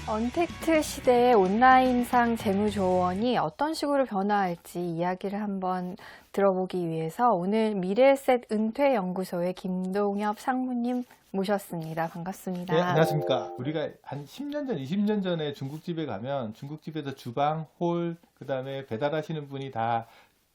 언택트 시대의 온라인상 재무조언이 어떤 식으로 변화할지 이야기를 한번 들어보기 위해서 오늘 미래에셋 은퇴연구소의 김동엽 상무님 모셨습니다. 반갑습니다. 네, 안녕하십니까. 우리가 한 10년 전, 20년 전에 중국집에 가면 중국집에서 주방, 홀, 그 다음에 배달하시는 분이 다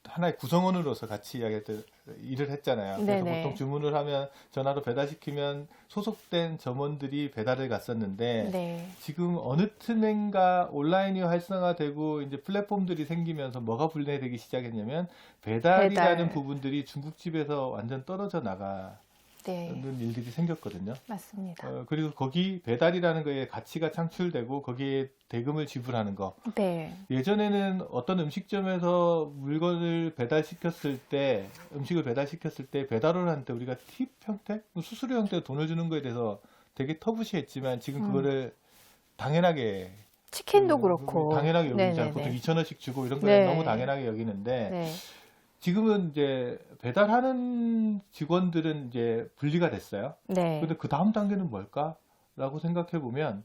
하나의 구성원으로서 같이 일을 했잖아요. 그래서 네네. 보통 주문을 하면 전화로 배달시키면 소속된 점원들이 배달을 갔었는데 네. 지금 어느 틈엔가 온라인이 활성화되고 이제 플랫폼들이 생기면서 뭐가 분리되기 시작했냐면 배달이라는 배달. 부분들이 중국집에서 완전 떨어져 나가는 네. 일들이 생겼거든요. 맞습니다. 그리고 거기 배달이라는 거에 가치가 창출되고 거기에 대금을 지불하는 거. 네. 예전에는 어떤 음식점에서 물건을 배달시켰을 때, 음식을 배달시켰을 때 배달원한테 우리가 팁 형태, 수수료 형태로 돈을 주는 거에 대해서 되게 터부시했지만 지금 그거를 당연하게 치킨도 그렇고. 당연하게 여기잖아요. 네네네. 보통 2,000원씩 주고 이런 거는 네. 너무 당연하게 여기는데 네. 지금은 이제 배달하는 직원들은 이제 분리가 됐어요. 네. 근데 그 다음 단계는 뭘까라고 생각해 보면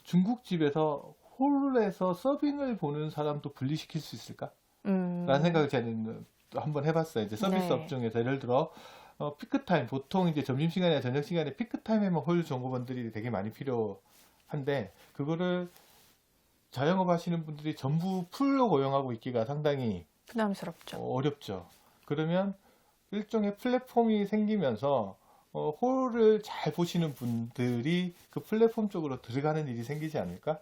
중국집에서 홀에서 서빙을 보는 사람도 분리시킬 수 있을까? 라는 생각을 제가 한번 해봤어요. 이제 서비스 네. 업종에서 예를 들어 피크타임, 보통 이제 점심시간이나 저녁시간에 피크타임에만 홀 종업원들이 되게 많이 필요한데 그거를 자영업 하시는 분들이 전부 풀로 고용하고 있기가 상당히 부담스럽죠. 어렵죠. 그러면 일종의 플랫폼이 생기면서 홀을 잘 보시는 분들이 그 플랫폼 쪽으로 들어가는 일이 생기지 않을까?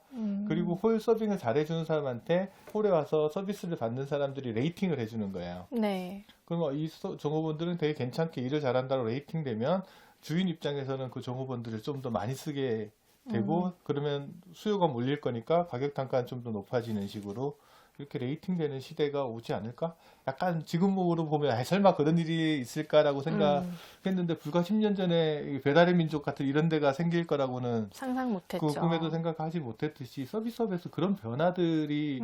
그리고 홀 서빙을 잘해주는 사람한테 홀에 와서 서비스를 받는 사람들이 레이팅을 해주는 거예요. 네. 그럼 이 종업원들은 되게 괜찮게 일을 잘한다고 레이팅 되면 주인 입장에서는 그 종업원들을 좀 더 많이 쓰게 되고 그러면 수요가 몰릴 거니까 가격 단가는 좀 더 높아지는 식으로 이렇게 레이팅되는 시대가 오지 않을까? 약간 지금으로 보면 설마 그런 일이 있을까라고 생각했는데 불과 10년 전에 배달의 민족 같은 이런 데가 생길 거라고는 상상 못했죠. 그 꿈에도 생각하지 못했듯이 서비스업에서 그런 변화들이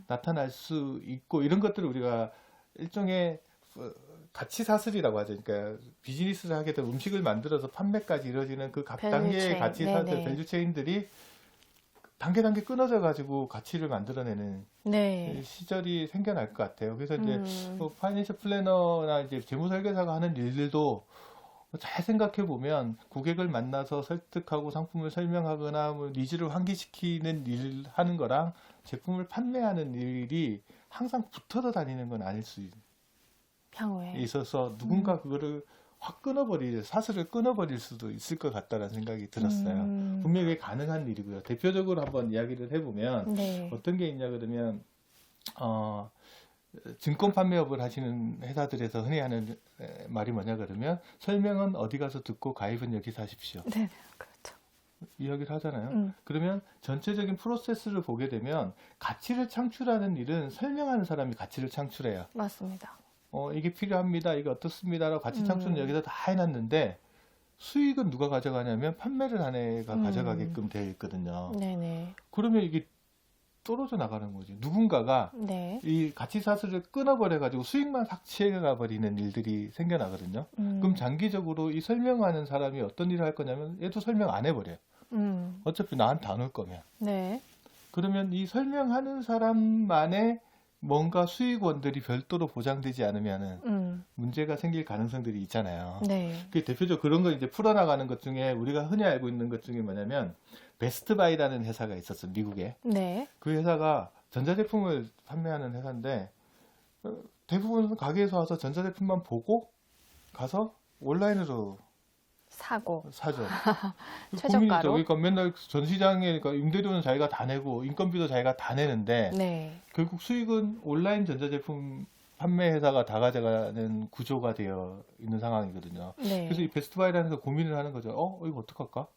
나타날 수 있고 이런 것들을 우리가 일종의 가치 사슬이라고 하죠. 그러니까 비즈니스를 하게 되면 음식을 만들어서 판매까지 이루어지는 그 각 단계의 가치 사슬, 밸류 체인들이 단계 끊어져 가지고 가치를 만들어내는 네. 시절이 생겨날 것 같아요. 그래서 이제 파이낸셜 플래너나 이제 재무 설계사가 하는 일들도 잘 생각해 보면 고객을 만나서 설득하고 상품을 설명하거나 뭐 니즈를 환기시키는 일 하는 거랑 제품을 판매하는 일이 항상 붙어서 다니는 건 아닐 수 향후에. 있어서 누군가 그거를 확 사슬을 끊어버릴 수도 있을 것 같다라는 생각이 들었어요. 분명히 가능한 일이고요. 대표적으로 한번 이야기를 해보면 네. 어떤 게 있냐 그러면 증권 판매업을 하시는 회사들에서 흔히 하는 말이 뭐냐 그러면 설명은 어디 가서 듣고 가입은 여기서 하십시오. 네. 그렇죠. 이야기를 하잖아요. 그러면 전체적인 프로세스를 보게 되면 가치를 창출하는 일은 설명하는 사람이 가치를 창출해요. 맞습니다. 이게 필요합니다. 이게 어떻습니다라고 가치 창출은 여기서 다 해놨는데 수익은 누가 가져가냐면 판매를 한 애가 가져가게끔 되어 있거든요. 네네. 그러면 이게 떨어져 나가는 거지. 누군가가 네. 이 가치 사슬을 끊어버려가지고 수익만 삭제가 버리는 일들이 생겨나거든요. 그럼 장기적으로 이 설명하는 사람이 어떤 일을 할 거냐면 얘도 설명 안 해버려요. 어차피 나한테 안 올 거면. 네. 그러면 이 설명하는 사람만의 뭔가 수익원들이 별도로 보장되지 않으면은 문제가 생길 가능성들이 있잖아요. 네. 그 대표적으로 그런 걸 이제 풀어나가는 것 중에 우리가 흔히 알고 있는 것 중에 뭐냐면 베스트바이라는 회사가 있었어요, 미국에. 네. 그 회사가 전자제품을 판매하는 회사인데 대부분 가게에서 와서 전자제품만 보고 가서 온라인으로 사고. 사죠. 최저가로? 고민이죠. 그러니까 맨날 전시장에 그러니까 임대료는 자기가 다 내고 인건비도 자기가 다 내는데 네. 결국 수익은 온라인 전자제품 판매 회사가 다 가져가는 구조가 되어 있는 상황이거든요. 네. 그래서 이 베스트바이라는 데서 고민을 하는 거죠. 이거 어떡할까?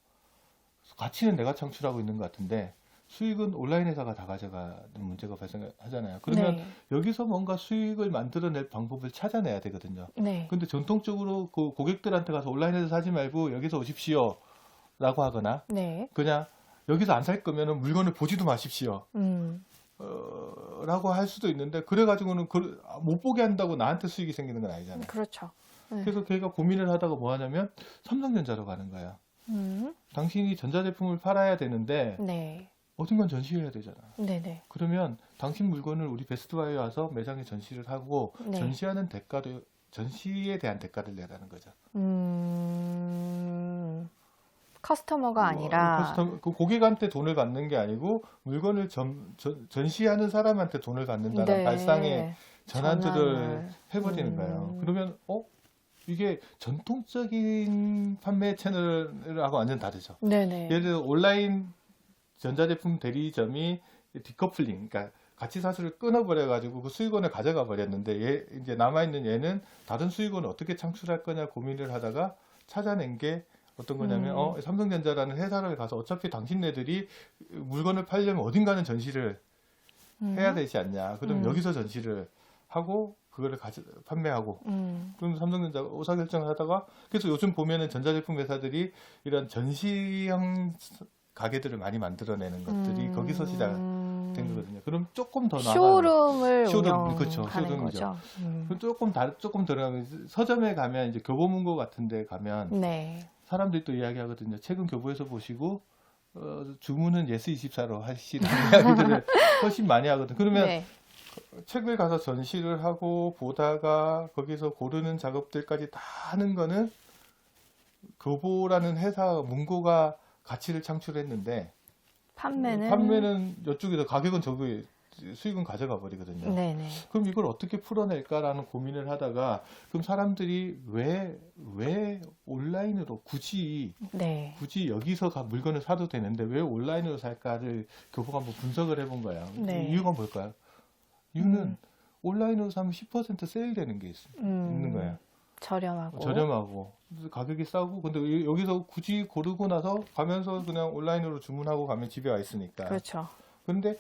가치는 내가 창출하고 있는 것 같은데 수익은 온라인 회사가 다 가져가는 문제가 발생하잖아요. 그러면 네. 여기서 뭔가 수익을 만들어낼 방법을 찾아내야 되거든요. 네. 근데 전통적으로 그 고객들한테 가서 온라인에서 사지 말고 여기서 오십시오 라고 하거나 네. 그냥 여기서 안 살 거면은 물건을 보지도 마십시오 라고 할 수도 있는데 그래가지고는 못 보게 한다고 나한테 수익이 생기는 건 아니잖아요. 그렇죠. 네. 그래서 걔가 고민을 하다가 뭐 하냐면 삼성전자로 가는 거예요. 당신이 전자제품을 팔아야 되는데 네. 어딘간 전시해야 되잖아. 네네. 그러면 당신 물건을 우리 베스트바이에 와서 매장에 전시를 하고 네. 전시하는 대가도 전시에 대한 대가를 내라는 거죠. 커스터머가 아니라 그 고객한테 돈을 받는 게 아니고 물건을 전시하는 사람한테 돈을 받는다는 네. 발상의 전환들을 전환을. 해버리는 거예요. 그러면 이게 전통적인 판매 채널하고 완전 다르죠. 네네. 예를 들어 온라인 전자제품 대리점이 디커플링, 그러니까 가치 사슬을 끊어버려가지고 그 수익원을 가져가 버렸는데 이제 남아있는 얘는 다른 수익원을 어떻게 창출할 거냐 고민을 하다가 찾아낸 게 어떤 거냐면 삼성전자라는 회사를 가서 어차피 당신네들이 물건을 팔려면 어딘가는 전시를 해야 되지 않냐. 그럼 여기서 전시를 하고 그거를 판매하고 그럼 삼성전자가 의사결정을 하다가 그래서 요즘 보면은 전자제품 회사들이 이런 전시형 가게들을 많이 만들어내는 것들이 거기서 시작된 거거든요. 그럼 조금 더 나아가는 쇼룸을 쇼룸, 그렇죠. 운영하는 쇼룸이죠. 거죠. 그럼 조금 들어가면 서점에 가면 이제 교보문고 같은 데 가면 네. 사람들이 또 이야기하거든요. 최근 교보에서 보시고 주문은 예스24로 하시는 이야기들을 훨씬 많이 하거든요. 그러면 네. 책을 가서 전시를 하고 보다가 거기서 고르는 작업들까지 다 하는 거는 교보라는 회사 문고가 가치를 창출했는데 판매는 이쪽에서 가격은 저기 수익은 가져가 버리거든요. 네네. 그럼 이걸 어떻게 풀어낼까라는 고민을 하다가 그럼 사람들이 왜 온라인으로 굳이 네. 여기서 물건을 사도 되는데 왜 온라인으로 살까를 교보가 한번 분석을 해본 거예요. 네. 이유가 뭘까요? 이유는 온라인으로 사면 10% 세일되는 게 있는 거예요. 저렴하고. 가격이 싸고 근데 여기서 굳이 고르고 나서 가면서 그냥 온라인으로 주문하고 가면 집에 와 있으니까. 그렇죠. 그런데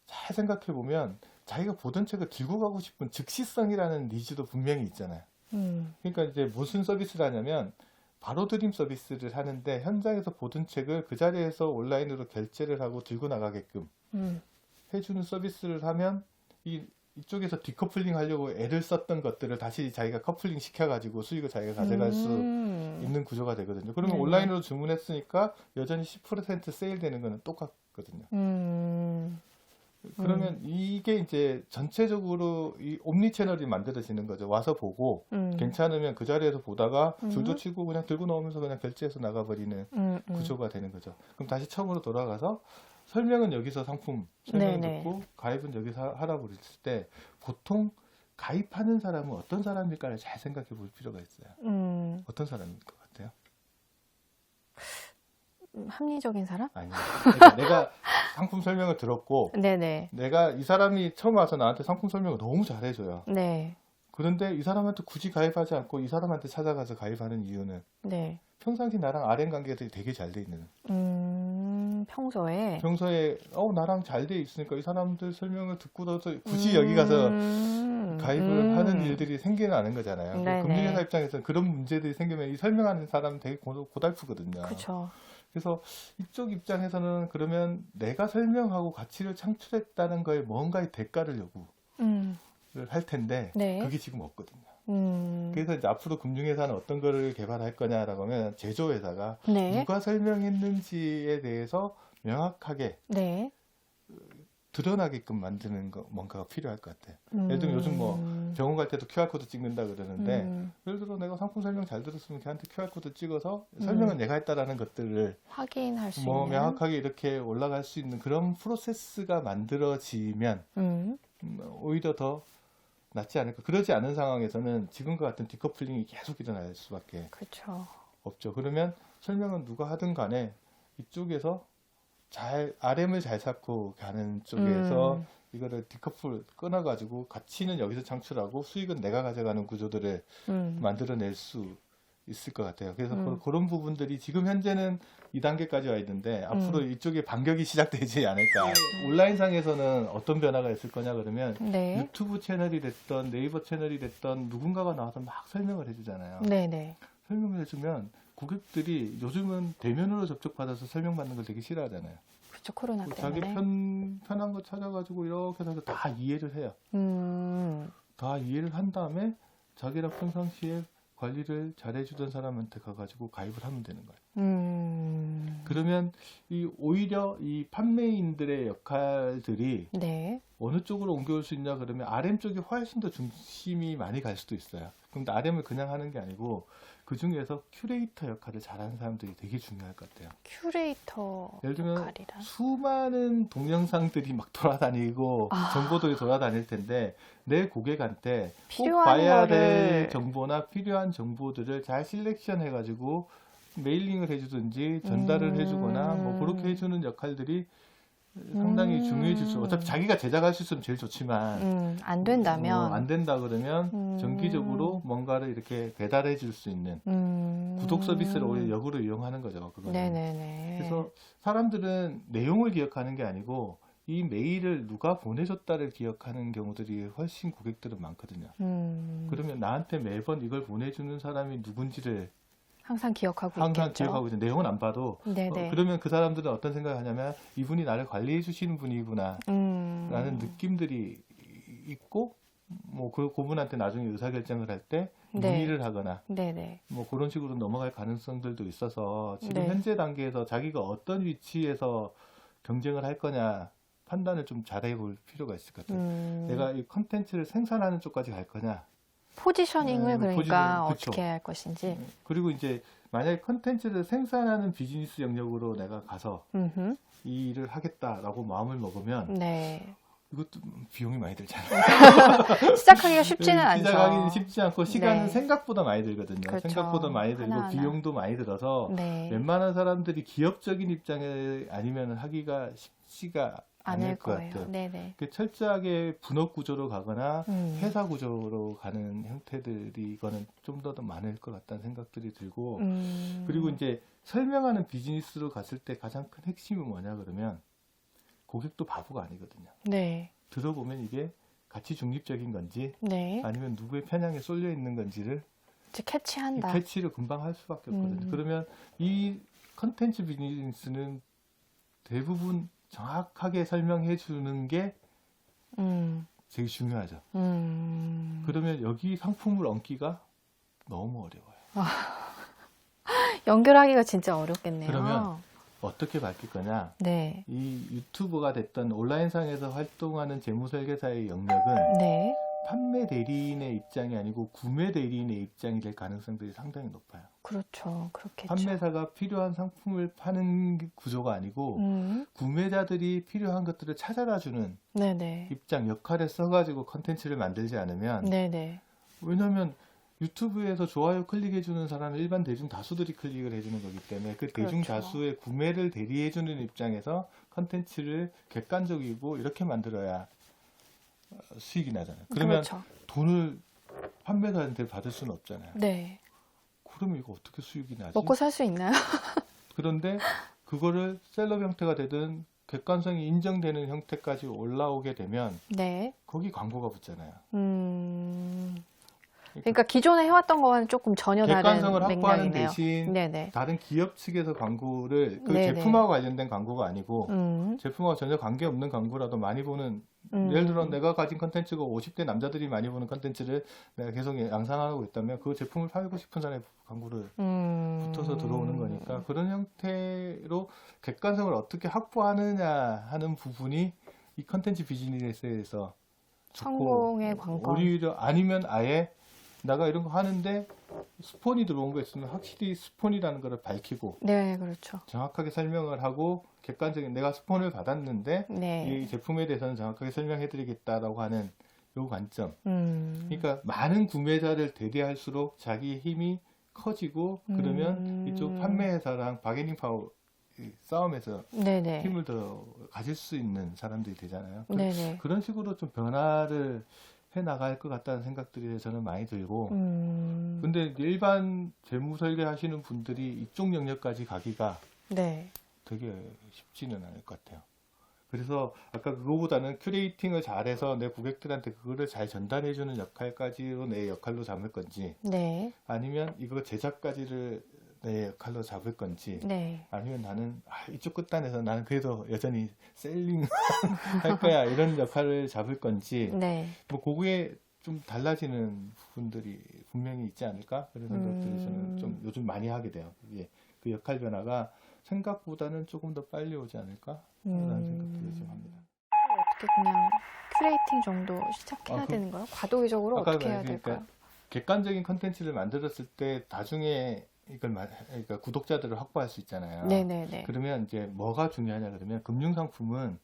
잘 생각해 보면 자기가 보던 책을 들고 가고 싶은 즉시성이라는 니즈도 분명히 있잖아요. 그러니까 이제 무슨 서비스를 하냐면 바로 드림 서비스를 하는데 현장에서 보던 책을 그 자리에서 온라인으로 결제를 하고 들고 나가게끔 해주는 서비스를 하면 이쪽에서 디커플링 하려고 애를 썼던 것들을 다시 자기가 커플링 시켜가지고 수익을 자기가 가져갈 수 있는 구조가 되거든요. 그러면 네네. 온라인으로 주문했으니까 여전히 10% 세일되는 거는 똑같거든요. 그러면 이게 이제 전체적으로 이 옴니 채널이 만들어지는 거죠. 와서 보고 괜찮으면 그 자리에서 보다가 줄도 치고 그냥 들고 나오면서 그냥 결제해서 나가버리는 구조가 되는 거죠. 그럼 다시 처음으로 돌아가서 설명은 여기서 상품 설명 네네. 듣고 가입은 여기서 하라고 그랬을 때 보통 가입하는 사람은 어떤 사람일까를 잘 생각해 볼 필요가 있어요. 어떤 사람일 것 같아요? 합리적인 사람? 아니요. 그러니까 내가 상품 설명을 들었고 네네. 내가 이 사람이 처음 와서 나한테 상품 설명을 너무 잘해줘요. 네. 그런데 이 사람한테 굳이 가입하지 않고 이 사람한테 찾아가서 가입하는 이유는 네. 평상시 나랑 RM 관계들이 되게 잘 돼 있는 평소에 나랑 잘 돼 있으니까 이 사람들 설명을 듣고 나서 굳이 여기 가서 가입을 하는 일들이 생겨나는 거잖아요. 네네. 금융회사 입장에서는 그런 문제들이 생기면 이 설명하는 사람은 되게 고달프거든요. 그렇죠. 그래서 이쪽 입장에서는 그러면 내가 설명하고 가치를 창출했다는 거에 뭔가의 대가를 요구를 할 텐데 네. 그게 지금 없거든요. 그래서 이제 앞으로 금융회사는 어떤 거를 개발할 거냐라고 하면 제조회사가 네. 누가 설명했는지에 대해서 명확하게 네. 드러나게끔 만드는 뭔가가 필요할 것 같아요. 예를 들면 요즘 뭐 병원 갈 때도 QR코드 찍는다 그러는데 예를 들어 내가 상품 설명 잘 들었으면 걔한테 QR코드 찍어서 설명은 내가 했다라는 것들을 확인할 수 뭐 있는. 명확하게 이렇게 올라갈 수 있는 그런 프로세스가 만들어지면 오히려 더 낫지 않을까. 그러지 않은 상황에서는 지금과 같은 디커플링이 계속 일어날 수밖에 그렇죠. 없죠. 그러면 설명은 누가 하든 간에 이쪽에서 RM을 잘 잡고 가는 쪽에서 이거를 디커플 끊어가지고 가치는 여기서 창출하고 수익은 내가 가져가는 구조들을 만들어낼 수 있을 것 같아요. 그래서 그런 부분들이 지금 현재는 2단계까지 와 있는데 앞으로 이쪽에 반격이 시작되지 않을까. 온라인상에서는 어떤 변화가 있을 거냐 그러면 네. 유튜브 채널이 됐던 네이버 채널이 됐던 누군가가 나와서 막 설명을 해주잖아요. 네네. 설명을 해주면 고객들이 요즘은 대면으로 접촉받아서 설명받는 걸 되게 싫어하잖아요. 그렇죠. 코로나 자기 때문에. 편한 거 찾아가지고 이렇게 해서 다 이해를 해요. 다 이해를 한 다음에 자기랑 평상시에 관리를 잘해주던 사람한테 가가지고 가입을 하면 되는 거예요. 그러면 오히려 이 판매인들의 역할들이 네. 어느 쪽으로 옮겨올 수 있냐 그러면 RM 쪽이 훨씬 더 중심이 많이 갈 수도 있어요. 근데 RM을 그냥 하는 게 아니고 그 중에서 큐레이터 역할을 잘하는 사람들이 되게 중요할 것 같아요. 큐레이터 예를 들면 역할이란. 수많은 동영상들이 막 돌아다니고 아. 정보들이 돌아다닐 텐데 내 고객한테 꼭 필요한 봐야 거를- 될 정보나 필요한 정보들을 잘 실렉션 해가지고 메일링을 해주든지 전달을 해주거나 뭐 그렇게 해주는 역할들이 상당히 중요해질 수. 어차피 자기가 제작할 수 있으면 제일 좋지만 안 된다면. 안 된다 그러면 정기적으로 뭔가를 이렇게 배달해 줄 수 있는 구독 서비스를 오히려 역으로 이용하는 거죠. 그거는. 네네네. 그래서 사람들은 내용을 기억하는 게 아니고 이 메일을 누가 보내줬다를 기억하는 경우들이 훨씬 고객들은 많거든요. 그러면 나한테 매번 이걸 보내주는 사람이 누군지를 항상 기억하고 항상 있겠죠. 기억하고 있는 내용은 안 봐도 네네. 그러면 그 사람들은 어떤 생각을 하냐면 이분이 나를 관리해 주시는 분이구나 라는 느낌들이 있고 뭐 그분한테 나중에 의사결정을 할 때 네. 문의를 하거나 네네. 뭐 그런 식으로 넘어갈 가능성들도 있어서 지금 네. 현재 단계에서 자기가 어떤 위치에서 경쟁을 할 거냐 판단을 좀 잘해 볼 필요가 있을 것 같아요. 내가 이 컨텐츠를 생산하는 쪽까지 갈 거냐 포지셔닝을 그러니까 포지셔닝, 그쵸. 어떻게 할 것인지. 그리고 이제 만약에 컨텐츠를 생산하는 비즈니스 영역으로 내가 가서 음흠. 이 일을 하겠다라고 마음을 먹으면 네. 이것도 비용이 많이 들잖아요. 시작하기가 쉽지는 않죠. 시작하기 쉽지 않고 시간은 네. 생각보다 많이 들거든요. 그렇죠. 생각보다 많이 들고 하나하나. 비용도 많이 들어서 네. 웬만한 사람들이 기업적인 입장에 아니면 하기가 쉽지가 않을 않을 것 거예요. 같아요. 네네. 철저하게 분업 구조로 가거나 음. 회사 구조로 가는 형태들이 이거는 좀 더 많을 것 같다는 생각들이 들고 그리고 이제 설명하는 비즈니스로 갔을 때 가장 큰 핵심이 뭐냐 그러면 고객도 바보가 아니거든요. 네. 들어보면 이게 가치 중립적인 건지 네. 아니면 누구의 편향에 쏠려 있는 건지를 이제 캐치한다. 캐치를 금방 할 수밖에 없거든요. 그러면 이 컨텐츠 비즈니스는 대부분 정확하게 설명해 주는 게 되게 중요하죠. 그러면 여기 상품을 얹기가 너무 어려워요. 연결하기가 진짜 어렵겠네요. 그러면 어떻게 밝힐 거냐? 네. 이 유튜버가 됐던 온라인상에서 활동하는 재무설계사의 영역은 네. 판매 대리인의 입장이 아니고 구매 대리인의 입장이 될 가능성들이 상당히 높아요. 그렇죠. 그렇겠죠. 판매사가 필요한 상품을 파는 구조가 아니고 구매자들이 필요한 것들을 찾아다 주는 네네. 입장, 역할에 써가지고 컨텐츠를 만들지 않으면 네네. 왜냐하면 유튜브에서 좋아요 클릭해주는 사람은 일반 대중 다수들이 클릭을 해주는 거기 때문에 그 대중 그렇죠. 다수의 구매를 대리해주는 입장에서 컨텐츠를 객관적이고 이렇게 만들어야 수익이 나잖아요. 그러면 그렇죠. 돈을 판매자한테 받을 수는 없잖아요. 네. 그러면 이거 어떻게 수익이 나지? 먹고 살 수 있나요? 그런데 그거를 셀럽 형태가 되든 객관성이 인정되는 형태까지 올라오게 되면 네. 거기 광고가 붙잖아요. 그러니까 기존에 해왔던 거와는 조금 전혀 다른 객관성을 확보하는 맥락이네요. 대신 네네. 다른 기업 측에서 광고를 그 네네. 제품하고 관련된 광고가 아니고 음. 제품하고 전혀 관계없는 광고라도 많이 보는 예를 들어 내가 가진 컨텐츠가 50대 남자들이 많이 보는 컨텐츠를 내가 계속 양상하고 있다면 그 제품을 팔고 싶은 사람의 광고를 붙어서 들어오는 거니까 그런 형태로 객관성을 어떻게 확보하느냐 하는 부분이 이 컨텐츠 비즈니스에서 성공의 좋고 관건. 오히려 아니면 아예 내가 이런 거 하는데 스폰이 들어온 거 있으면 확실히 스폰이라는 거를 밝히고 네, 그렇죠. 정확하게 설명을 하고 객관적인 내가 스폰을 받았는데 네. 이 제품에 대해서는 정확하게 설명해 드리겠다라고 하는 요 관점. 음. 그러니까 많은 구매자를 대리할수록 자기의 힘이 커지고 그러면 이쪽 판매회사랑 바게닝 파워 이 싸움에서 네네. 힘을 더 가질 수 있는 사람들이 되잖아요. 네네. 그런 식으로 좀 변화를 해 나갈 것 같다는 생각들이 저는 많이 들고 근데 일반 재무 설계 하시는 분들이 이쪽 영역까지 가기가 네. 되게 쉽지는 않을 것 같아요. 그래서 아까 그거보다는 큐레이팅을 잘해서 내 고객들한테 그거를 잘 전달해 주는 역할까지로 내 역할로 잡을 건지 네. 아니면 이거 제작까지를 내 역할로 잡을 건지 네. 아니면 나는 이쪽 끝단에서 나는 그래도 여전히 셀링 할 거야 이런 역할을 잡을 건지 네. 뭐 그거에 좀 달라지는 부분들이 분명히 있지 않을까 그런 생각들을 저는 좀 요즘 많이 하게 돼요. 이게 그 역할 변화가 생각보다는 조금 더 빨리 오지 않을까? 라는 생각도 좀 합니다. 어떻게 그냥 큐레이팅 정도 시작해야 아, 되는 거예요? 과도기적으로 아까 어떻게 해야 그러니까 될까요? 객관적인 컨텐츠를 만들었을 때 나중에 이걸 그러니까 구독자들을 확보할 수 있잖아요. 네네네. 그러면 이제 뭐가 중요하냐 그러면 금융상품은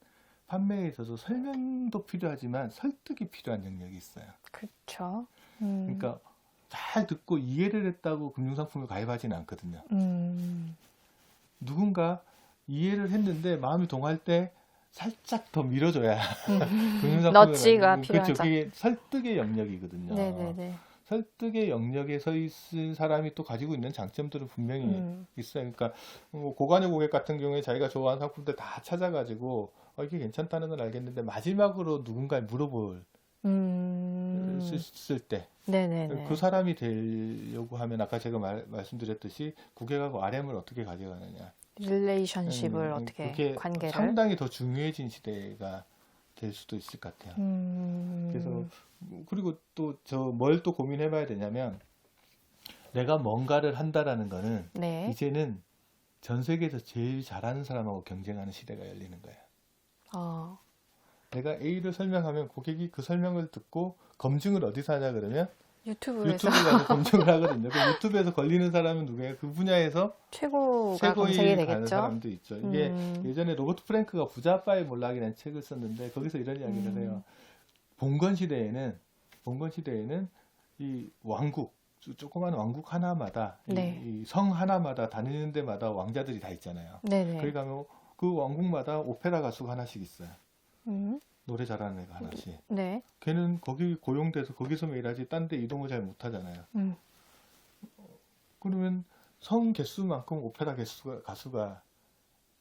판매에 있어서 설명도 필요하지만 설득이 필요한 영역이 있어요. 그렇죠. 그러니까 잘 듣고 이해를 했다고 금융상품을 가입하지는 않거든요. 누군가 이해를 했는데 마음이 동할 때 살짝 더 밀어줘야 금융상품을 너치가 그렇죠. 필요하죠. 그게 설득의 영역이거든요. 네네네. 설득의 영역에 서 있은 사람이 또 가지고 있는 장점들은 분명히 있어요. 그러니까 뭐 고관여 고객 같은 경우에 자기가 좋아하는 상품들 다 찾아가지고 이게 괜찮다는 건 알겠는데 마지막으로 누군가에 물어볼 쓸 때 그 네네네. 사람이 되려고 하면 아까 제가 말씀드렸듯이 고객하고 RM을 어떻게 가져가느냐. 릴레이션십을 어떻게 그게 관계를. 상당히 더 중요해진 시대가 될 수도 있을 것 같아요. 그래서 그리고 또 뭘 또 고민해봐야 되냐면 내가 뭔가를 한다라는 거는 네. 이제는 전 세계에서 제일 잘하는 사람하고 경쟁하는 시대가 열리는 거예요. 내가 A를 설명하면 고객이 그 설명을 듣고 검증을 어디서 하냐 그러면 유튜브에서 유튜브에 가서 검증을 하거든요. 그 유튜브에서 걸리는 사람은 누구예요? 그 분야에서 최고가 검색이 최고의 가는 되겠죠. 사람도 있죠. 이게 예전에 로버트 프랭크가 부자 아빠의 몰락이라는 책을 썼는데 거기서 이런 이야기를 해요. 봉건 시대에는 이 왕국, 조그만 왕국 하나마다 네. 이 성 하나마다 다니는 데마다 왕자들이 다 있잖아요. 네네. 거기 가면 그 왕국마다 오페라 가수가 하나씩 있어요. 음, 노래 잘하는 애가 하나씩. 네. 걔는 거기 고용돼서 거기서 일하지 딴 데 이동을 잘 못하잖아요. 그러면 성 개수만큼 오페라 가수가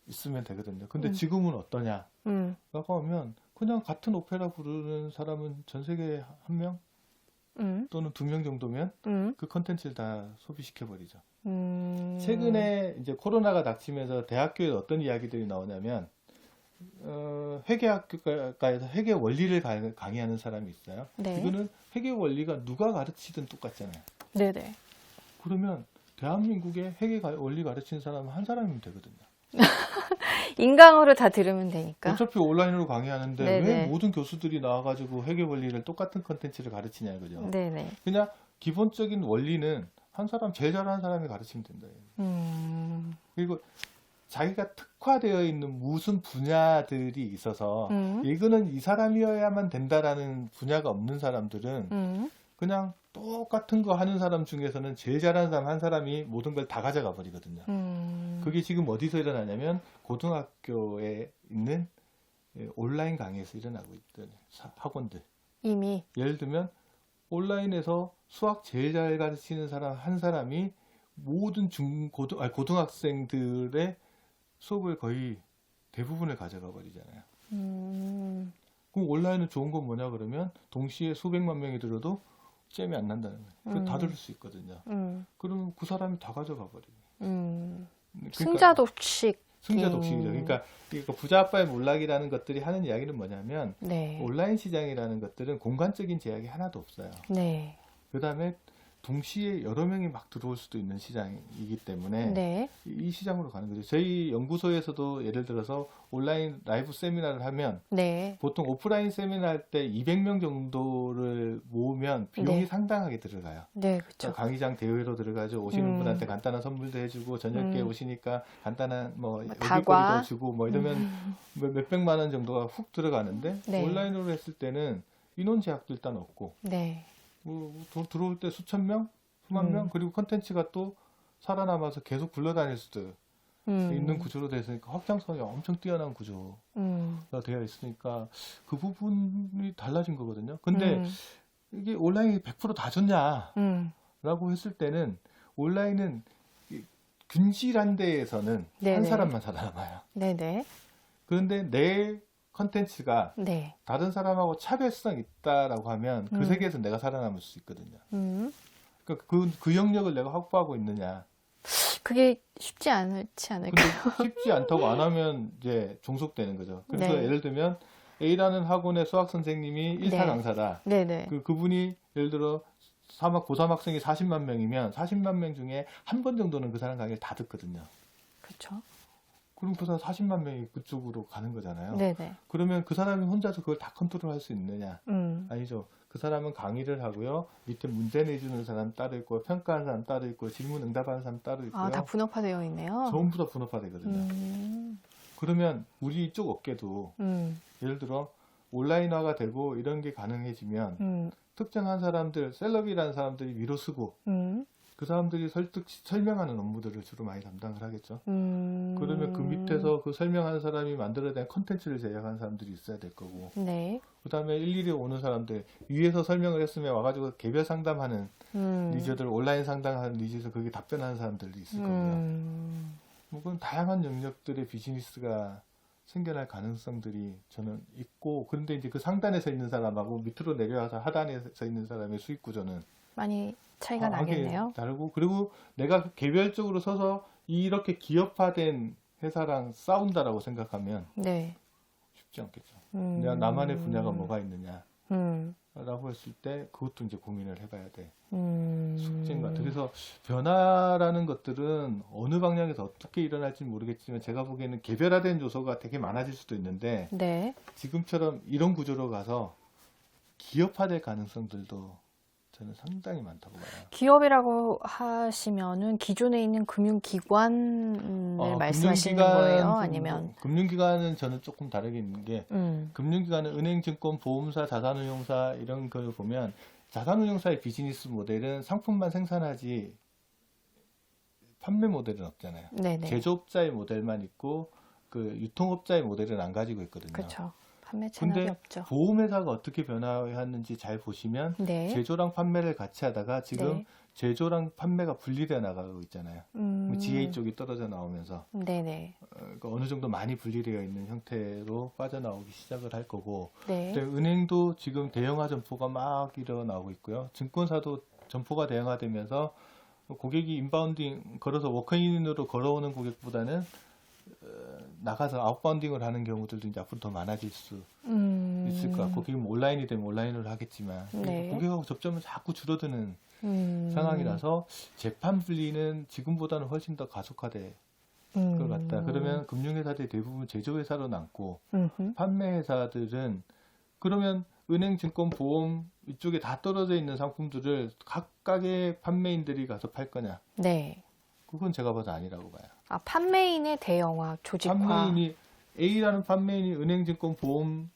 있으면 되거든요. 근데 지금은 어떠냐? 라고 하면 그냥 같은 오페라 부르는 사람은 전 세계에 한 명 또는 2명 정도면 그 컨텐츠를 다 소비시켜버리죠. 최근에 이제 코로나가 닥치면서 대학교에 어떤 이야기들이 나오냐면 회계학과에서 회계 원리를 강의하는 사람이 있어요. 네. 이거는 회계 원리가 누가 가르치든 똑같잖아요. 네네. 그러면 대한민국에 회계 원리 가르치는 사람은 한 사람이면 되거든요. 인강으로 다 들으면 되니까. 어차피 온라인으로 강의하는데 네네. 왜 모든 교수들이 나와가지고 회계 원리를 똑같은 컨텐츠를 가르치냐 이거죠. 네네. 그냥 기본적인 원리는 한 사람 제일 잘하는 사람이 가르치면 된다. 그리고 자기가 특화되어 있는 무슨 분야들이 있어서 이거는 이 사람이어야만 된다라는 분야가 없는 사람들은 그냥 똑같은 거 하는 사람 중에서는 제일 잘하는 사람 한 사람이 모든 걸 다 가져가 버리거든요. 그게 지금 어디서 일어나냐면 고등학교에 있는 온라인 강의에서 일어나고 있던 학원들. 이미. 예를 들면 온라인에서 수학 제일 잘 가르치는 사람 한 사람이 모든 고등학생들의 수업을 거의 대부분을 가져가 버리잖아요. 그럼 온라인은 좋은 건 뭐냐 그러면 동시에 수백만 명이 들어도 잼이 안 난다는 거예요. 다 들을 수 있거든요. 그러면 그 사람이 다 가져가 버려요. 그러니까 승자독식. 승자독식이죠. 그러니까 부자 아빠의 몰락이라는 것들이 하는 이야기는 뭐냐면 네. 온라인 시장이라는 것들은 공간적인 제약이 하나도 없어요. 네. 그 다음에 동시에 여러 명이 막 들어올 수도 있는 시장이기 때문에 네. 이 시장으로 가는 거죠. 저희 연구소에서도 예를 들어서 온라인 라이브 세미나를 하면 네. 보통 오프라인 세미나 할 때 200명 정도를 모으면 비용이 네. 상당하게 들어가요. 네, 그렇죠. 그러니까 강의장 대여로 들어가죠. 오시는 분한테 간단한 선물도 해주고 저녁에 오시니까 간단한 뭐 다과. 요리거리도 주고 뭐 이러면 몇백만 원 정도가 훅 들어가는데 네. 온라인으로 했을 때는 인원 제약도 일단 없고 네. 들어올 때 수천 명, 수만 명, 그리고 컨텐츠가 또 살아남아서 계속 굴러다닐 수도 있는 구조로 되어 있으니까 확장성이 엄청 뛰어난 구조가 되어 있으니까 그 부분이 달라진 거거든요. 근데 이게 온라인이 100% 다 좋냐라고 했을 때는 온라인은 균질한 데에서는 네네. 한 사람만 살아남아요. 네네. 그런데 내 컨텐츠가 네. 다른 사람하고 차별성 있다라고 하면 그 세계에서 내가 살아남을 수 있거든요. 그러니까 그 영역을 내가 확보하고 있느냐. 그게 쉽지 않지 않을까요? 근데 쉽지 않다고 안 하면 이제 종속되는 거죠. 그래서 네. 예를 들면 A라는 학원의 수학 선생님이 1타 네. 강사다. 네네. 그분이 예를 들어 고3 학생이 40만 명이면 40만 명 중에 한 번 정도는 그 사람 강의를 다 듣거든요. 그렇죠. 그럼 그 사람 40만 명이 그쪽으로 가는 거잖아요. 네네. 그러면 그 사람이 혼자서 그걸 다 컨트롤할 수 있느냐? 음. 아니죠. 그 사람은 강의를 하고요. 밑에 문제 내주는 사람 따로 있고, 평가하는 사람 따로 있고, 질문 응답하는 사람 따로 있고요. 아, 다 분업화되어 있네요. 전부 다 분업화되거든요. 그러면 우리 이쪽 업계도 예를 들어 온라인화가 되고 이런 게 가능해지면 특정한 사람들, 셀럽이라는 사람들이 위로 쓰고 그 사람들이 설명하는 업무들을 주로 많이 담당을 하겠죠. 그러면 그 밑에서 그 설명하는 사람이 만들어낸 컨텐츠를 제작하는 사람들이 있어야 될 거고, 네. 그 다음에 일일이 오는 사람들, 위에서 설명을 했으면 와가지고 개별 상담하는 리저들, 온라인 상담하는 리저에서 그게 답변하는 사람들도 있을 거고요. 뭐 그런 다양한 영역들의 비즈니스가 생겨날 가능성들이 저는 있고, 그런데 이제 그 상단에 서 있는 사람하고 밑으로 내려와서 하단에 서 있는 사람의 수익 구조는 많이 차이가 나겠네요. 다르고, 그리고 내가 개별적으로 서서 이렇게 기업화된 회사랑 싸운다라고 생각하면 네. 쉽지 않겠죠. 내가 나만의 분야가 뭐가 있느냐 음. 라고 했을 때 그것도 이제 고민을 해봐야 돼. 음. 숙제인 것 같아요. 그래서 변화라는 것들은 어느 방향에서 어떻게 일어날지 모르겠지만 제가 보기에는 개별화된 요소가 되게 많아질 수도 있는데 네. 지금처럼 이런 구조로 가서 기업화될 가능성들도 저는 상당히 많다고 봐요. 기업이라고 하시면은 기존에 있는 금융기관을 말씀하시는 금융기관, 거예요? 아니면 금융기관은 저는 조금 다르게 있는 게 금융기관은 은행, 증권, 보험사, 자산운용사 이런 걸 보면 자산운용사의 비즈니스 모델은 상품만 생산하지 판매 모델은 없잖아요. 네네. 제조업자의 모델만 있고 그 유통업자의 모델은 안 가지고 있거든요. 그렇죠. 판매 채널이 근데 없죠. 보험회사가 어떻게 변화했는지 잘 보시면 네. 제조랑 판매를 같이 하다가 지금 네. 제조랑 판매가 분리되어 나가고 있잖아요. GA 음. 쪽이 떨어져 나오면서 네네. 그러니까 어느 정도 많이 분리되어 있는 형태로 빠져나오기 시작을 할 거고, 네. 근데 은행도 지금 대형화 점포가 막 일어나고 있고요. 증권사도 점포가 대형화되면서 고객이 인바운딩 걸어서 워크인으로 걸어오는 고객보다는 나가서 아웃바운딩을 하는 경우들도 이제 앞으로 더 많아질 수 있을 것 같고, 그게 뭐 온라인이 되면 온라인으로 하겠지만 네. 고객하고 접점은 자꾸 줄어드는 상황이라서 재판 분리는 지금보다는 훨씬 더 가속화될 것 같다. 그러면 금융회사들이 대부분 제조회사로 남고 판매회사들은 그러면 은행, 증권, 보험 이쪽에 다 떨어져 있는 상품들을 각각의 판매인들이 가서 팔 거냐? 네. 그건 제가 봐도 아니라고 봐요. 아, 판매인의 대형화, 조직화. 판매인이 A라는 판매인이 은행, 증권, 보험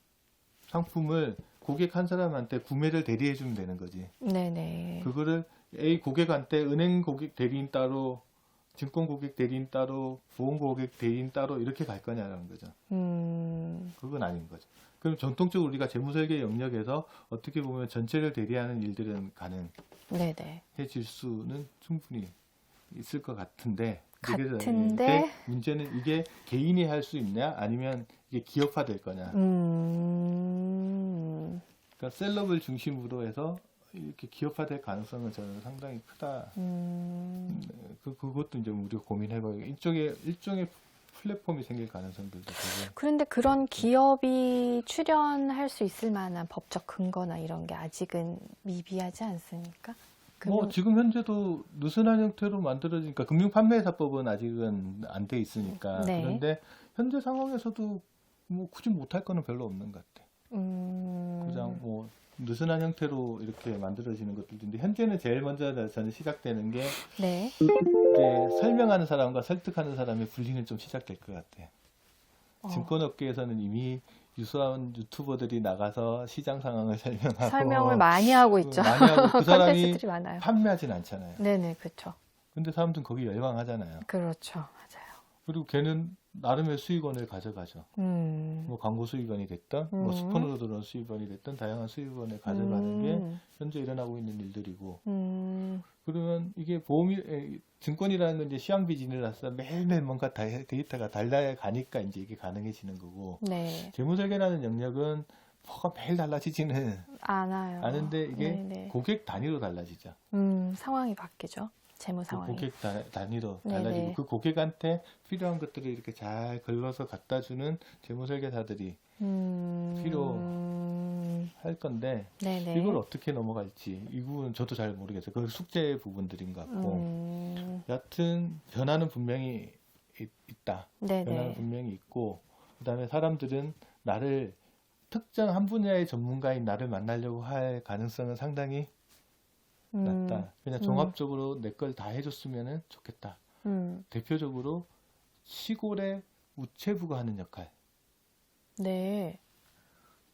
상품을 고객 한 사람한테 구매를 대리해 주면 되는 거지. 네네. 그거를 A 고객한테 은행 고객 대리인 따로, 증권 고객 대리인 따로, 보험 고객 대리인 따로 이렇게 갈 거냐라는 거죠. 그건 아닌 거죠. 그럼 전통적으로 우리가 재무설계 영역에서 어떻게 보면 전체를 대리하는 일들은 네네. 가능해질 수는 충분히 있을 것 같은데, 같은데? 문제는 이게 개인이 할 수 있냐 아니면 이게 기업화될 거냐. 그러니까 셀럽을 중심으로 해서 이렇게 기업화될 가능성은 저는 상당히 크다. 그것도 이제 우리가 고민해봐요. 이쪽에 일종의 플랫폼이 생길 가능성들도 되고. 그런데 그런 기업이 출연할 수 있을 만한 법적 근거나 이런 게 아직은 미비하지 않습니까? 뭐 지금 현재도 느슨한 형태로 만들어지니까 금융판매사법은 아직은 안 돼 있으니까. 네. 그런데 현재 상황에서도 뭐 굳이 못할 거는 별로 없는 것 같아. 그냥 뭐 느슨한 형태로 이렇게 만들어지는 것들도 있는데, 현재는 제일 먼저 저는 시작되는 게 네. 이제 설명하는 사람과 설득하는 사람의 분리는 좀 시작될 것 같아요. 증권업계에서는 이미 유수한 유튜버들이 나가서 시장 상황을 설명하고 설명을 많이 하고 있죠. 많이 하고 그 사람이 콘텐츠들이 많아요. 판매하진 않잖아요. 네네, 그렇죠. 근데 사람들은 거기 열광하잖아요. 그렇죠. 맞아요. 그리고 걔는 나름의 수익원을 가져가죠. 뭐 광고 수익원이 됐든 뭐 스폰으로 들어온 수익원이 됐든 다양한 수익원을 가져가는 게 현재 일어나고 있는 일들이고, 그러면 이게 증권이라는 건 이제 시황 비즈니스라서 매일매일 뭔가 데이터가 달라가니까 이제 이게 가능해지는 거고, 네. 재무설계라는 영역은 뭐가 매일 달라지지는 않은데 이게 네네. 고객 단위로 달라지죠. 상황이 바뀌죠. 재무 그 상황이. 고객 단위로 네네. 달라지고 그 고객한테 필요한 것들을 이렇게 잘 걸러서 갖다 주는 재무설계사들이 필요할 건데, 네네. 이걸 어떻게 넘어갈지 이 부분은 저도 잘 모르겠어요. 그 숙제 부분들인 것 같고, 여하튼 변화는 분명히 있다. 네네. 변화가 분명히 있고, 그다음에 사람들은 나를 특정 한 분야의 전문가인 나를 만나려고 할 가능성은 상당히 낮다. 그냥 종합적으로 내 걸 다 해줬으면 좋겠다. 대표적으로 시골의 우체부가 하는 역할. 네.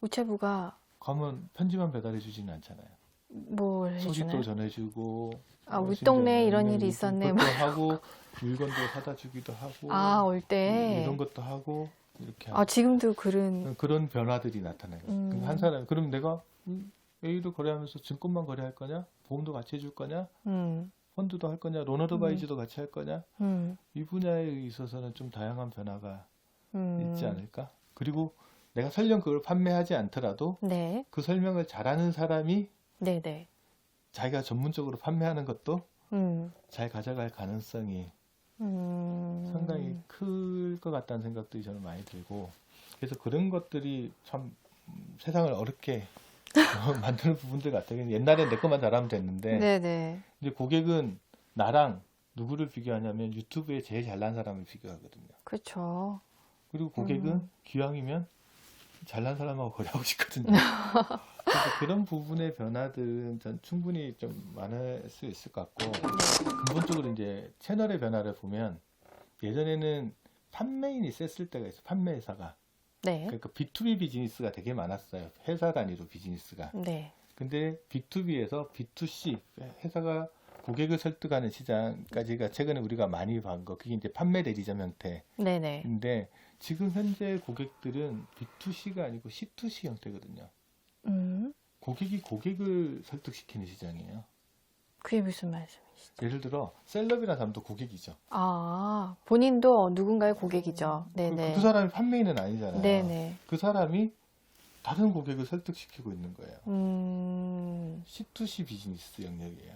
우체부가 가면 편지만 배달해 주지는 않잖아요. 뭘 소식도 해주나요? 전해주고, 아, 뭐 우리 동네에 이런 신경 일이 있었네. 그것도 하고, 물건도 사다 주기도 하고, 아, 올 때. 이런 것도 하고, 이렇게 아, 하고. 지금도 그런, 그런 변화들이 나타나요. 한 사람, 그럼 내가 A를 거래하면서 증권만 거래할 거냐? 보험도 같이 해줄 거냐? 펀드도 할 거냐? 론어드바이즈도 같이 할 거냐? 이 분야에 있어서는 좀 다양한 변화가 있지 않을까? 그리고 내가 설령 그걸 판매하지 않더라도 네. 그 설명을 잘하는 사람이 네네. 자기가 전문적으로 판매하는 것도 음. 잘 가져갈 가능성이 상당히 클 것 같다는 생각들이 저는 많이 들고, 그래서 그런 것들이 참 세상을 어렵게 만드는 부분들 같아요. 옛날엔 내 것만 잘하면 됐는데, 네네. 이제 고객은 나랑 누구를 비교하냐면 유튜브에 제일 잘난 사람을 비교하거든요. 그렇죠. 그리고 고객은 기왕이면 잘난 사람하고 거래하고 싶거든요. 그래서 그런 부분의 변화들은 전 충분히 좀 많을 수 있을 것 같고, 근본적으로 이제 채널의 변화를 보면 예전에는 판매인이 셌을 때가 있어요. 판매회사가. 네. 그러니까 B2B 비즈니스가 되게 많았어요. 회사 단위로 비즈니스가. 네. 근데 B2B에서 B2C, 회사가 고객을 설득하는 시장까지가 최근에 우리가 많이 본 거, 그게 이제 판매 대리점 형태인데, 네네. 지금 현재 고객들은 B2C가 아니고 C2C 형태거든요. 고객이 고객을 설득시키는 시장이에요. 그게 무슨 말씀이시죠? 예를 들어 셀럽이라는 사람도 고객이죠. 아, 본인도 누군가의 고객이죠. 네네. 그 사람이 판매인은 아니잖아요. 네네. 그 사람이 다른 고객을 설득시키고 있는 거예요. C2C 비즈니스 영역이에요.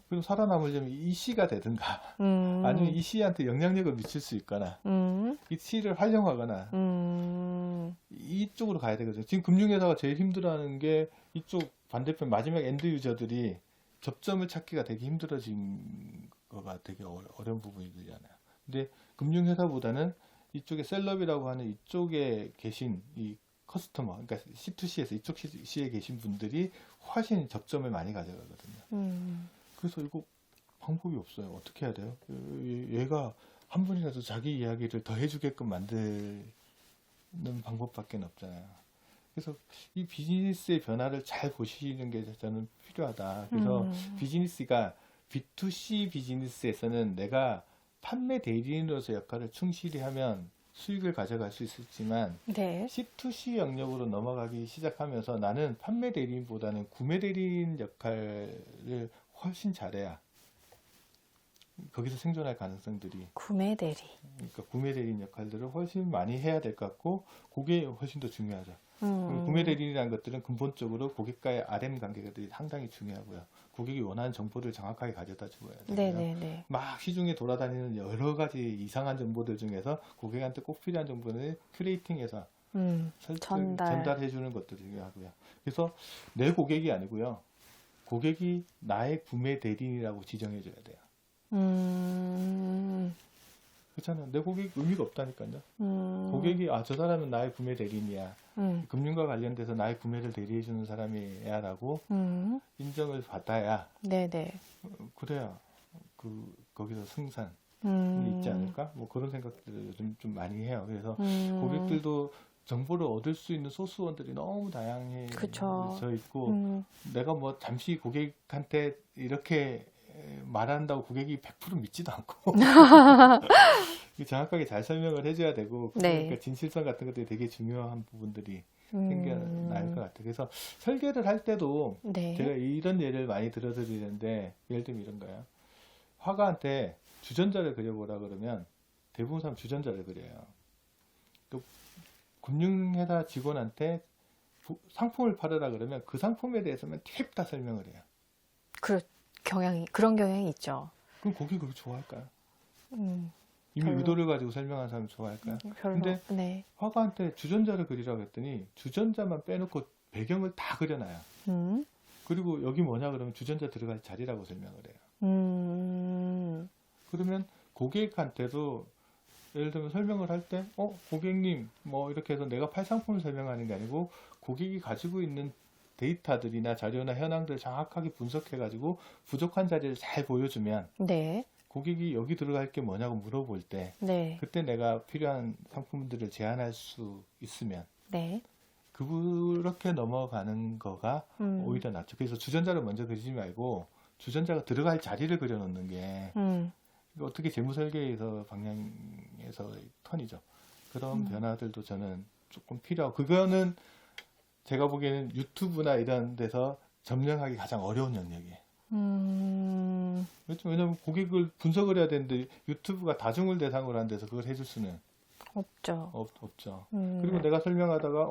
그럼 살아남으려면 이 C가 되든가 아니면 이 C한테 영향력을 미칠 수 있거나 이 C를 활용하거나 이쪽으로 가야 되거든요. 지금 금융회사가 제일 힘들어하는 게 이쪽 반대편 마지막 엔드 유저들이 접점을 찾기가 되게 힘들어진 거가 되게 어려운 부분이잖아요. 근데 금융회사보다는 이쪽에 셀럽이라고 하는 이쪽에 계신 이 커스터머, 그러니까 C2C에서 이쪽 C에 계신 분들이 훨씬 접점을 많이 가져가거든요. 그래서 이거 방법이 없어요. 어떻게 해야 돼요? 얘가 한 분이라도 자기 이야기를 더 해주게끔 만드는 방법밖에 없잖아요. 그래서 이 비즈니스의 변화를 잘 보시는 게 저는 필요하다. 그래서 비즈니스가 B2C 비즈니스에서는 내가 판매 대리인으로서 역할을 충실히 하면 수익을 가져갈 수 있었지만 네. C2C 영역으로 넘어가기 시작하면서 나는 판매 대리인보다는 구매 대리인 역할을 훨씬 잘해야 거기서 생존할 가능성들이, 구매 대리. 그러니까 구매 대리인 역할들을 훨씬 많이 해야 될 것 같고, 그게 훨씬 더 중요하죠. 구매 대리인이라는 것들은 근본적으로 고객과의 RM 관계들이 상당히 중요하고요. 고객이 원하는 정보를 정확하게 가져다 줘야 되고요. 네네네. 막 시중에 돌아다니는 여러 가지 이상한 정보들 중에서 고객한테 꼭 필요한 정보를 큐레이팅해서 전달해 주는 것도 중요하고요. 그래서 내 고객이 아니고요. 고객이 나의 구매 대리인이라고 지정해 줘야 돼요. 그렇잖아요. 내 고객 의미가 없다니까요. 고객이 저 사람은 나의 구매 대리인이야. 금융과 관련돼서 나의 구매를 대리해 주는 사람이야 라고 인정을 받아야, 네네. 그래야 거기서 승산이 있지 않을까? 뭐 그런 생각들을 요즘 좀 많이 해요. 그래서 고객들도 정보를 얻을 수 있는 소스원들이 너무 다양해져 그쵸. 있고, 내가 뭐 잠시 고객한테 이렇게 말한다고 고객이 100% 믿지도 않고 정확하게 잘 설명을 해줘야 되고, 그러니까 네. 진실성 같은 것들이 되게 중요한 부분들이 생겨날 것 같아요. 그래서 설계를 할 때도 네. 제가 이런 예를 많이 들어드리는데, 예를 들면 이런 거예요. 화가한테 주전자를 그려보라 그러면 대부분 사람 주전자를 그려요. 또 금융회사 직원한테 상품을 팔으라 그러면 그 상품에 대해서만 팁 다 설명을 해요. 그런 경향이 있죠. 그럼 고객이 그거 좋아할까요? 이미 별로. 의도를 가지고 설명한 사람 좋아할까요? 별로. 근데 네. 화가한테 주전자를 그리라고 했더니 주전자만 빼놓고 배경을 다 그려놔요. 그리고 여기 뭐냐 그러면 주전자 들어갈 자리라고 설명을 해요. 그러면 고객한테도 예를 들면 설명을 할 때, 고객님, 뭐 이렇게 해서 내가 팔 상품을 설명하는 게 아니고 고객이 가지고 있는 데이터들이나 자료나 현황들을 정확하게 분석해가지고 부족한 자리를 잘 보여주면 네. 고객이 여기 들어갈 게 뭐냐고 물어볼 때 네. 그때 내가 필요한 상품들을 제안할 수 있으면 네. 그렇게 넘어가는 거가 오히려 낫죠. 그래서 주전자를 먼저 그리지 말고 주전자가 들어갈 자리를 그려놓는 게 이거 어떻게 재무설계에서 방향에서의 턴이죠. 그런 변화들도 저는 조금 필요하고 그거는 제가 보기에는 유튜브나 이런 데서 점령하기 가장 어려운 영역이에요. 그렇죠. 왜냐하면 고객을 분석을 해야 되는데 유튜브가 다중을 대상으로 한 데서 그걸 해줄 수는 없죠. 없죠. 그리고 내가 설명하다가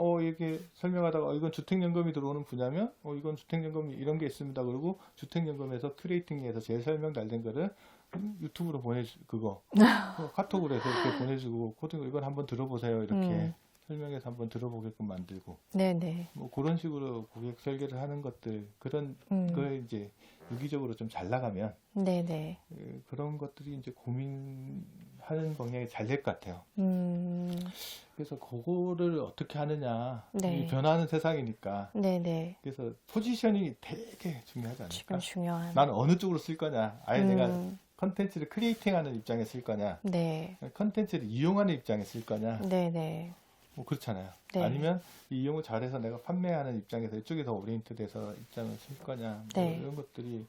이건 주택연금이 들어오는 분야면 이건 주택연금이 이런 게 있습니다. 그리고 주택연금에서 큐레이팅해서 제일 설명 잘 된 거를 유튜브로 그거 카톡으로 해서 이렇게 보내주고 코딩 이건 한번 들어보세요. 이렇게 설명해서 한번 들어보게끔 만들고 네네. 뭐 그런 식으로 고객 설계를 하는 것들 그런 거에 이제 유기적으로 좀 잘 나가면 네네. 그런 것들이 이제 고민하는 방향이 잘 될 것 같아요. 그래서 그거를 어떻게 하느냐 네. 이 변화하는 세상이니까 네네. 그래서 포지셔닝이 되게 중요하지 않을까? 지금 중요한. 나는 어느 쪽으로 쓸 거냐? 아예 내가 음, 컨텐츠를 크리에이팅하는 입장에 쓸 거냐? 네. 컨텐츠를 이용하는 입장에 쓸 거냐? 네네. 뭐 그렇잖아요. 네. 아니면 이 이용을 잘해서 내가 판매하는 입장에서 이쪽에서 오리엔트돼서 입장을 쓸 거냐? 뭐 네. 이런 것들이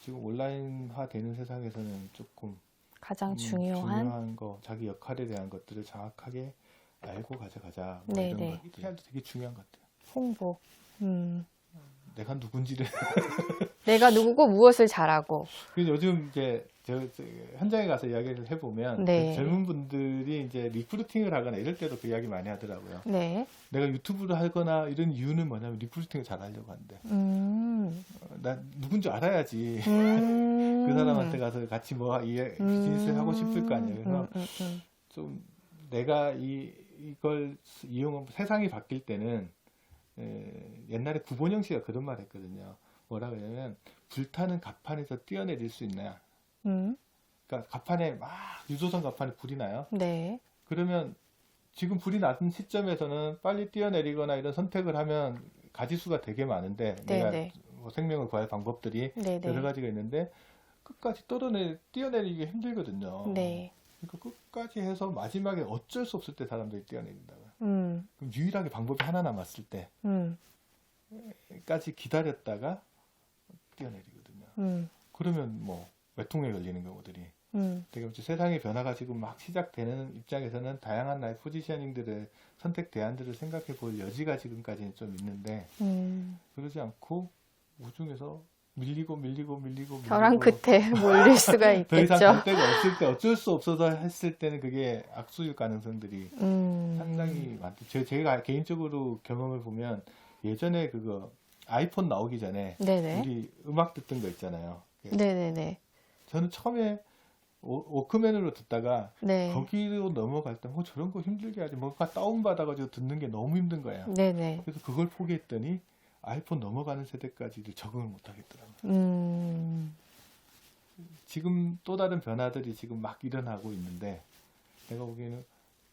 지금 온라인화 되는 세상에서는 조금 가장 중요한. 거, 자기 역할에 대한 것들을 정확하게 알고 가져가자. 뭐 네, 이런 네. 것들이 되게 중요한 것 같아요. 홍보. 내가 누군지를. 내가 누구고 무엇을 잘하고. 그래서 요즘 이제 저 현장에 가서 이야기를 해보면 네. 그 젊은 분들이 이제 리크루팅을 하거나 이럴 때도 그 이야기 많이 하더라고요. 네. 내가 유튜브를 하거나 이런 이유는 뭐냐면 리크루팅을 잘 하려고 하는데 나 누군지 알아야지 그 사람한테 가서 같이 뭐 비즈니스를 하고 싶을 거 아니에요. 그래서 좀 내가 이걸 이용하면 세상이 바뀔 때는 옛날에 구본영 씨가 그런 말 했거든요. 뭐라 그러냐면 불타는 갑판에서 뛰어내릴 수 있냐. 그러니까 갑판에 막 유조선 갑판에 불이 나요. 네. 그러면 지금 불이 났는 시점에서는 빨리 뛰어내리거나 이런 선택을 하면 가지수가 되게 많은데 내가 네. 뭐 생명을 구할 방법들이 네. 여러 가지가 있는데 끝까지 뛰어내리기 힘들거든요. 네. 그러니까 끝까지 해서 마지막에 어쩔 수 없을 때 사람들이 뛰어내린다고요. 음. 그럼 유일하게 방법이 하나 남았을 때까지 기다렸다가 뛰어내리거든요. 그러면 뭐 외통에 걸리는 경우들이 되게 세상의 변화가 지금 막 시작되는 입장에서는 다양한 나의 포지셔닝들을 선택 대안들을 생각해 볼 여지가 지금까지는 좀 있는데 그러지 않고 우중에서 밀리고 벼랑 끝에 몰릴 수가 더 있겠죠. 이상 갈 데가 없을 때 어쩔 수 없어서 했을 때는 그게 악수일 가능성들이 상당히 많죠. 제가 개인적으로 경험을 보면 예전에 그거 아이폰 나오기 전에 네네. 우리 음악 듣던 거 있잖아요. 네네네. 저는 처음에 워크맨으로 듣다가 네. 거기로 넘어갈 때 저런 거 힘들게 하지 뭔가 다운받아가지고 듣는 게 너무 힘든 거야. 네네. 그래서 그걸 포기했더니 아이폰 넘어가는 세대까지도 적응을 못 하겠더라고요. 지금 또 다른 변화들이 지금 막 일어나고 있는데 내가 보기에는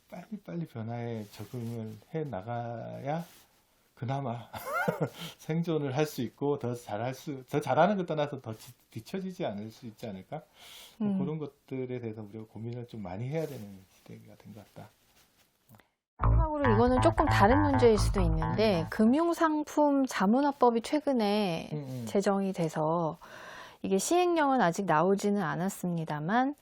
빨리빨리 변화에 적응을 해 나가야 그나마 생존을 할 수 있고 더 잘하는 것 떠나서 더 뒤처지지 않을 수 있지 않을까? 그런 것들에 대해서 우리가 고민을 좀 많이 해야 되는 시대가 된 것 같다. 마지막으로 이거는 조금 다른 문제일 수도 있는데 금융상품 자문화법이 최근에 제정이 돼서 이게 시행령은 아직 나오지는 않았습니다만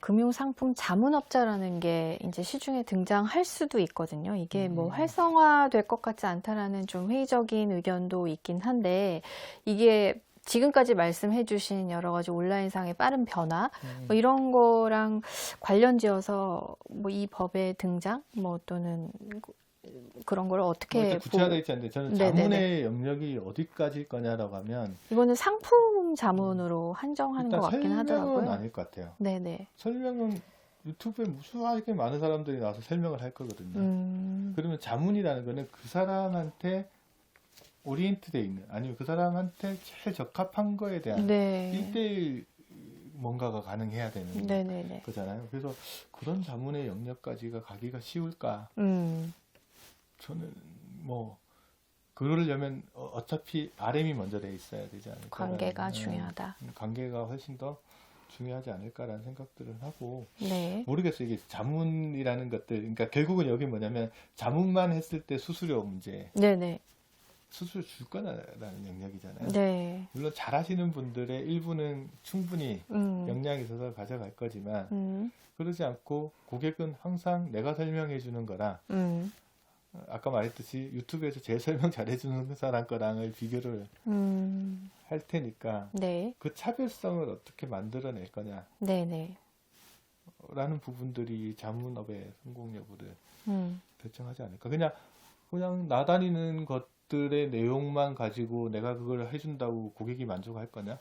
금융상품 자문업자라는 게 이제 시중에 등장할 수도 있거든요. 이게 뭐 활성화될 것 같지 않다라는 좀 회의적인 의견도 있긴 한데 이게 지금까지 말씀해 주신 여러 가지 온라인상의 빠른 변화 뭐 이런 거랑 관련지어서 뭐 이 법의 등장 뭐 또는 그런 걸 어떻게 구체화되어 있지 않는데 저는 자문의 영역이 어디까지일 거냐라고 하면 이거는 상품 자문으로 한정하는 것 같긴 설명은 하더라고요. 아닐 것 같아요. 네네. 설명은 유튜브에 무수하게 많은 사람들이 나와서 설명을 할 거거든요. 그러면 자문이라는 거는 그 사람한테 오리엔트되어 있는 아니면 그 사람한테 제일 적합한 거에 대한 네. 1대1 뭔가가 가능해야 되는 네네네. 거잖아요. 그래서 그런 자문의 영역까지가 가기가 쉬울까? 저는 뭐 그러려면 어차피 RM이 먼저 돼 있어야 되지 않을까? 관계가 중요하다. 관계가 훨씬 더 중요하지 않을까라는 생각들을 하고 네. 모르겠어요. 이게 자문이라는 것들, 그러니까 결국은 여기 뭐냐면 자문만 했을 때 수수료 문제, 네네. 수수료 줄 거라는 영역이잖아요. 네. 물론 잘하시는 분들의 일부는 충분히 음. 역량이 있어서 가져갈 거지만 음. 그러지 않고 고객은 항상 내가 설명해 주는 거랑 아까 말했듯이 유튜브에서 제일 설명 잘해주는 사람 거랑을 비교를 할 테니까 네. 그 차별성을 어떻게 만들어낼 거냐 네네. 라는 부분들이 자문업의 성공 여부를 결정하지 않을까. 그냥 나다니는 것들의 내용만 가지고 내가 그걸 해준다고 고객이 만족할 거냐?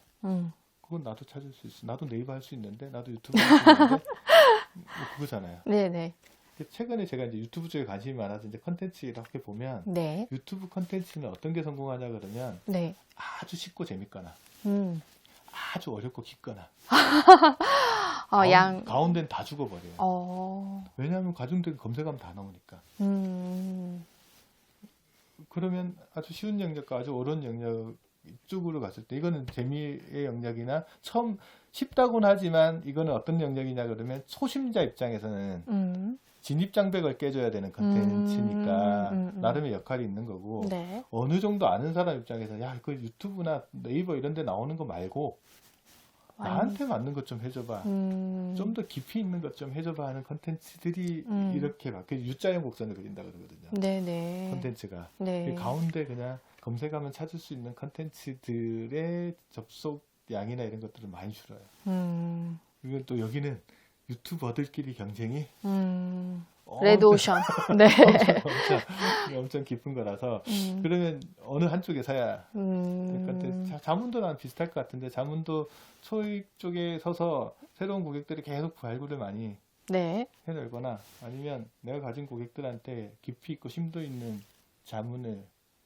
그건 나도 찾을 수 있어. 나도 네이버 할 수 있는데, 나도 유튜브 할 수 있는데, 뭐 그거잖아요. 네네. 최근에 제가 이제 유튜브 쪽에 관심이 많아서 이제 컨텐츠 이렇게 보면 네. 유튜브 컨텐츠는 어떤 게 성공하냐 그러면 네. 아주 쉽고 재밌거나 아주 어렵고 깊거나 가운데는 다 죽어버려요. 왜냐하면 가중된 검색하면 다 나오니까. 그러면 아주 쉬운 영역과 아주 어려운 영역 이쪽으로 갔을 때 이거는 재미의 영역이나 처음 쉽다고는 하지만 이거는 어떤 영역이냐 그러면 초심자 입장에서는 진입장벽을 깨줘야 되는 컨텐츠니까 나름의 역할이 있는 거고 네. 어느 정도 아는 사람 입장에서 야, 그 유튜브나 네이버 이런 데 나오는 거 말고 나한테 맞는 것 좀 해줘봐. 좀 더 깊이 있는 것 좀 해줘봐 하는 컨텐츠들이 이렇게 막 U자형 곡선을 그린다 그러거든요. 네네. 컨텐츠가. 네. 그 가운데 그냥 검색하면 찾을 수 있는 컨텐츠들의 접속량이나 이런 것들은 많이 줄어요. 이건 또 여기는 유튜버들끼리 경쟁이 레드오션. 네. 엄청 깊은 거라서 그러면 어느 한쪽에 서야 될 건데 자문도 난 비슷할 것 같은데 자문도 소익 쪽에 서서 새로운 고객들이 계속 발굴을 많이 네. 해내거나 아니면 내가 가진 고객들한테 깊이 있고 심도 있는 자문을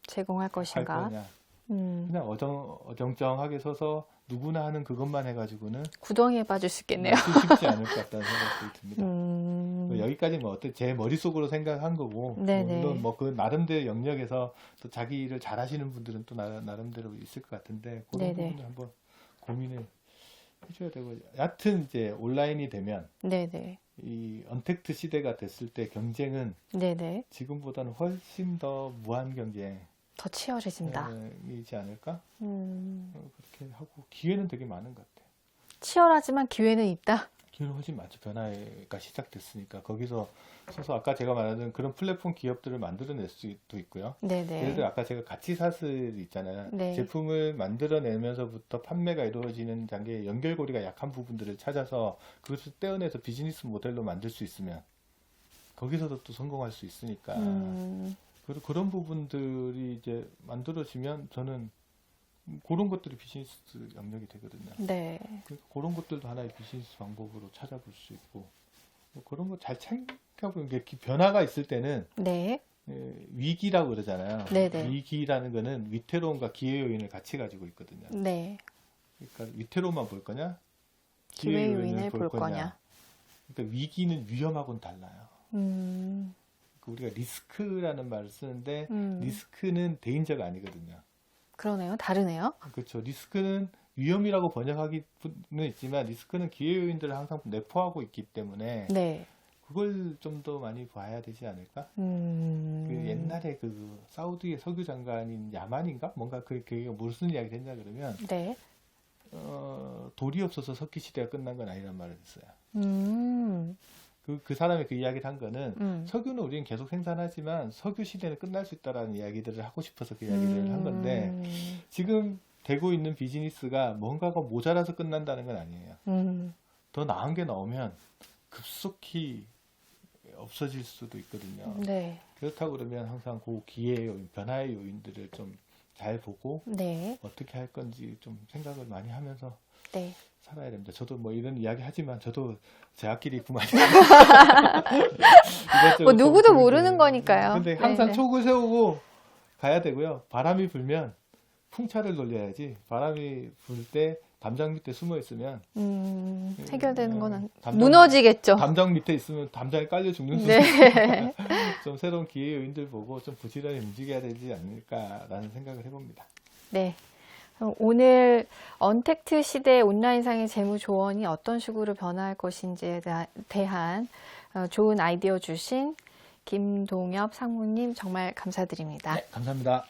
제공할 할 것인가? 거냐. 그냥 어정쩡하게 서서 누구나 하는 그것만 해가지고는 구덩이에 빠질 수 있겠네요. 쉽지 않을 것 같다는 생각이 듭니다. 여기까지 뭐 어때 제 머릿속으로 생각한 거고 네네. 물론 뭐 그 나름대로 영역에서 또 자기 일을 잘하시는 분들은 또 나름대로 있을 것 같은데 그런 네네. 부분을 한번 고민을 해줘야 되고 여하튼 이제 온라인이 되면 네네. 이 언택트 시대가 됐을 때 경쟁은 네네. 지금보다는 훨씬 더 무한 경쟁 더 치열해진다. 이지 않을까? 그렇게 하고 기회는 되게 많은 것 같아요. 치열하지만 기회는 있다. 기회는 훨씬 많죠. 변화가 시작됐으니까 거기서 서서 아까 제가 말하는 그런 플랫폼 기업들을 만들어낼 수도 있고요. 네네. 예를 들어 아까 제가 가치 사슬 있잖아요. 네. 제품을 만들어내면서부터 판매가 이루어지는 단계에 연결고리가 약한 부분들을 찾아서 그것을 떼어내서 비즈니스 모델로 만들 수 있으면 거기서도 또 성공할 수 있으니까 그런 부분들이 이제 만들어지면 저는 그런 것들이 비즈니스 영역이 되거든요. 네. 그러니까 그런 것들도 하나의 비즈니스 방법으로 찾아볼 수 있고 뭐 그런 거 잘 챙겨보는 게 변화가 있을 때는 네. 위기라고 그러잖아요. 네네. 위기라는 거는 위태로움과 기회 요인을 같이 가지고 있거든요. 네. 그러니까 위태로움만 볼 거냐, 기회 요인을 볼 거냐. 그러니까 위기는 위험하고는 달라요. 우리가 리스크라는 말을 쓰는데 리스크는 대인자가 아니거든요. 그러네요. 다르네요. 그렇죠. 리스크는 위험이라고 번역하기는 있지만 리스크는 기회 요인들을 항상 내포하고 있기 때문에 네. 그걸 좀 더 많이 봐야 되지 않을까? 그 옛날에 그 사우디의 석유 장관인 야만인가? 뭔가 그게 무슨 이야기를 했냐 그러면 네. 돌이 없어서 석기 시대가 끝난 건 아니란 말을 했어요. 그 사람이 그 이야기를 한 거는 석유는 우리는 계속 생산하지만 석유 시대는 끝날 수 있다라는 이야기들을 하고 싶어서 그 이야기를 한 건데 지금 되고 있는 비즈니스가 뭔가가 모자라서 끝난다는 건 아니에요. 더 나은 게 나오면 급속히 없어질 수도 있거든요. 네. 그렇다고 그러면 항상 그 기회의 요인, 변화의 요인들을 좀 잘 보고 네. 어떻게 할 건지 좀 생각을 많이 하면서 네. 살아야 됩니다. 저도 뭐 이런 이야기 하지만 저도 제 앞길이 있구만. 뭐 누구도 모르는 거니까요. 근데 항상 네네. 촉을 세우고 가야 되고요. 바람이 불면 풍차를 돌려야지 바람이 불 때 담장 밑에 숨어 있으면 해결되는 건 담장- 무너지겠죠. 담장 밑에 있으면 담장에 깔려 죽는 수도 네. 좀 새로운 기회 요인들 보고 좀 부지런히 움직여야 되지 않을까라는 생각을 해봅니다. 네. 오늘 언택트 시대 온라인상의 재무 조언이 어떤 식으로 변화할 것인지에 대한 좋은 아이디어 주신 김동엽 상무님 정말 감사드립니다. 네, 감사합니다.